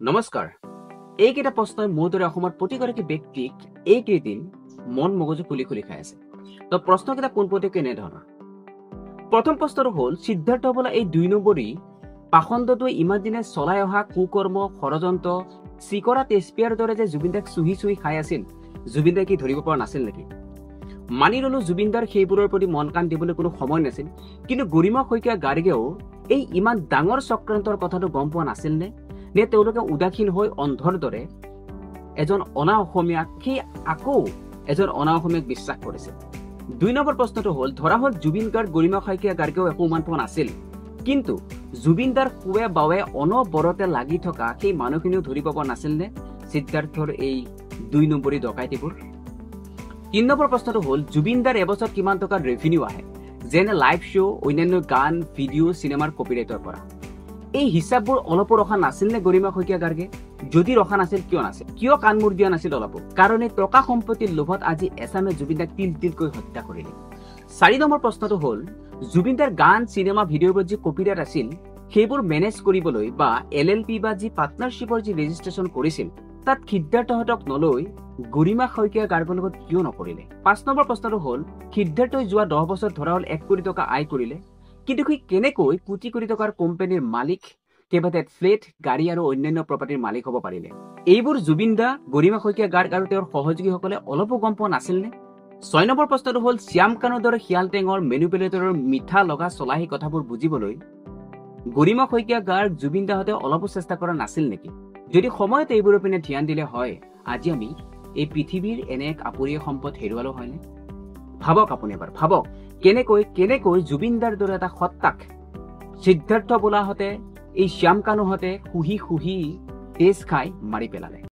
নমস্কাৰ। এইকেইটা প্ৰশ্নই মোৰ দৰে অসমৰ প্ৰতিগৰাকী ব্যক্তিক এইকেইদিন মন মগজু খুলি খুলি খাই আছে। তো প্ৰশ্নকেইটা পোনপটীয়াকৈ এনেধৰণৰ। প্ৰথম প্ৰশ্নটো হ'ল, সিদ্ধাৰ্থ বোলা এই ২ নম্বৰী পাখণ্ডটোৱে ইমান দিনে চলাই অহা কুকৰ্ম, ষড়যন্ত্ৰ, চিকৰা তেজপিয়াৰ দৰে যে জুবিনদাক চুহি চুহি খাই আছিল, জুবিনদাই কি ধৰিব পৰা নাছিল নেকি? মানি ললো জুবিনদাৰ সেইবোৰৰ প্ৰতি মন কাণ দিবলৈ কোনো সময় নাছিল, কিন্তু গৰিমা শইকীয়া গাৰ্গেও এই ইমান ডাঙৰ চক্ৰান্তৰ কথাটো গম পোৱা নাছিল নে? নে তেওঁলোকে উদাসীন হৈ অন্ধৰ দৰে এজন অনা অসমীয়াক সেই আকৌ এজন অনা অসমীয়াক বিশ্বাস কৰিছিল? ২ নম্বৰ প্ৰশ্নটো হ'ল, ধৰা হ'ল জুবিন গাৰ্গ, গৰিমা শইকীয়া গাৰ্গেও একো উমান পোৱা নাছিল, কিন্তু জুবিনদাৰ কুৱে বাৱে অনবৰতে লাগি থকা সেই মানুহখিনিও ধৰিব পৰা নাছিল নে সিদ্ধাৰ্থৰ এই ২ নম্বৰী ডকাইতিবোৰ? ৩ নম্বৰ প্ৰশ্নটো হ'ল, জুবিনদাৰ এবছৰত কিমান টকাৰ ৰেভিনিউ আহে, যেনে লাইভ শ্ব', অন্যান্য গান, ভিডিঅ', চিনেমাৰ কপিৰাইটৰ পৰা? এই হিচাপবোৰ অলপো ৰখা নাছিল নে গৰিমা শইকীয়া গাৰ্গে? যদি ৰখা নাছিল, কিয় নাছিল? কিয় কাণমূৰ দিয়া নাছিল অলপো? কাৰণ এই টকা সম্পত্তিৰ লোভত আজি এছামে জুবিনদাক তিল তিলকৈ হত্যা কৰিলে। ৪ নম্বৰ প্ৰশ্নটো হ'ল, জুবিনদাৰ গান, চিনেমা, ভিডিঅ'বোৰ যি কপিৰাইট আছিল, সেইবোৰ মেনেজ কৰিবলৈ বা LLP বা যি পাৰ্টনাৰশ্বিপৰ যি ৰেজিষ্ট্ৰেশ্যন কৰিছিল, তাত সিদ্ধাৰ্থহঁতক নলৈ গৰিমা শইকীয়া গাৰ্গৰ লগত কিয় নকৰিলে? ৫ নম্বৰ প্ৰশ্নটো হ'ল, সিদ্ধাৰ্থই যোৱা ১০ বছৰ ধৰা হ'ল ১ কোটি টকা আয় কৰিলে, কিন্তু সি কেনেকৈ কোটি কোটি টকাৰ কোম্পানীৰ মালিক, কেইবাটাও ফ্লেট, গাড়ী আৰু অন্যান্য প্ৰপাৰ্টিৰ মালিক হ'ব পাৰিলে? এইবোৰ জুবিনদা, গৰিমা শইকীয়া গাৰ্গ আৰু তেওঁৰ সহযোগীসকলে অলপো গম পোৱা নাছিল নে? ৬ নম্বৰ প্ৰশ্নটো হ'ল, শ্যাম কানুৰ দৰে শিয়াল টেঙৰ মেনুপুলেটৰৰ মিঠা লগা চলাহী কথাবোৰ বুজিবলৈ গৰিমা শইকীয়া গাৰ্গ, জুবিনদাহঁতে অলপো চেষ্টা কৰা নাছিল নেকি? যদি সময়ত এইবোৰৰ পিনে ধ্যান দিলে হয়, আজি আমি এই পৃথিৱীৰ এনে এক আপুৰীয়া সম্পদ হেৰুৱালো হয়নে? ভাবক, আপুনি এবাৰ ভাবক, কেনেকৈ জুবিনদাৰ দৰে এটা সত্তাক সিদ্ধাৰ্থ বোলাহঁতে, এই শ্যাম কানুহঁতে শুহি শুহি তেজ খাই মাৰি পেলালে।